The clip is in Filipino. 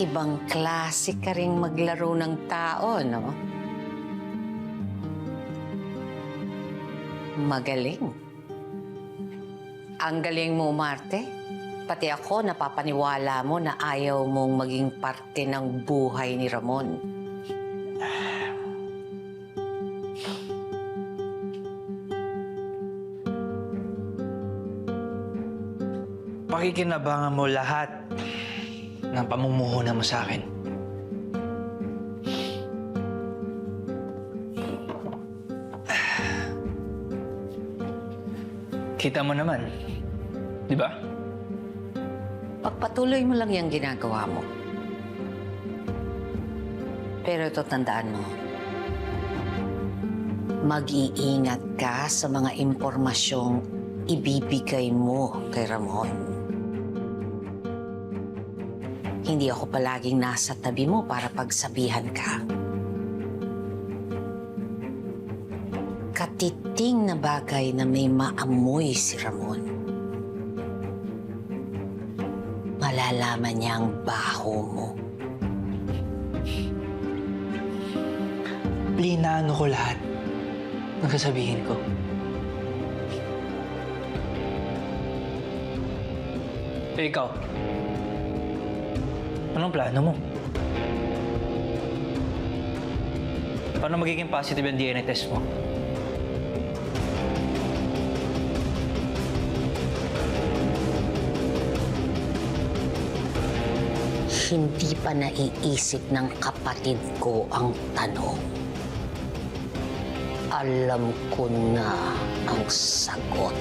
Ibang klase ka ring maglaro ng tao, no? Magaling. Ang galing mo, Marte. Pati ako napapaniwala mo na ayaw mong maging parte ng buhay ni Ramon. Pakikinabangan mo lahat ng pamumuhunan mo sa akin. Kita mo naman, di ba? Pagpatuloy mo lang yung ginagawa mo. Pero ito tandaan mo, mag-iingat ka sa mga impormasyong ibibigay mo kay Ramon. Hindi ako palaging nasa tabi mo para pagsabihan ka. Katiting na bagay na may maamoy si Ramon. Malalaman niya ang baho mo. Plinaano ko lahat ng sasabihin ko. Eh, ikaw, anong plano mo? Paano magiging positive yung DNA test mo? Hindi pa naiisip ng kapatid ko ang tanong. Alam ko na ang sagot.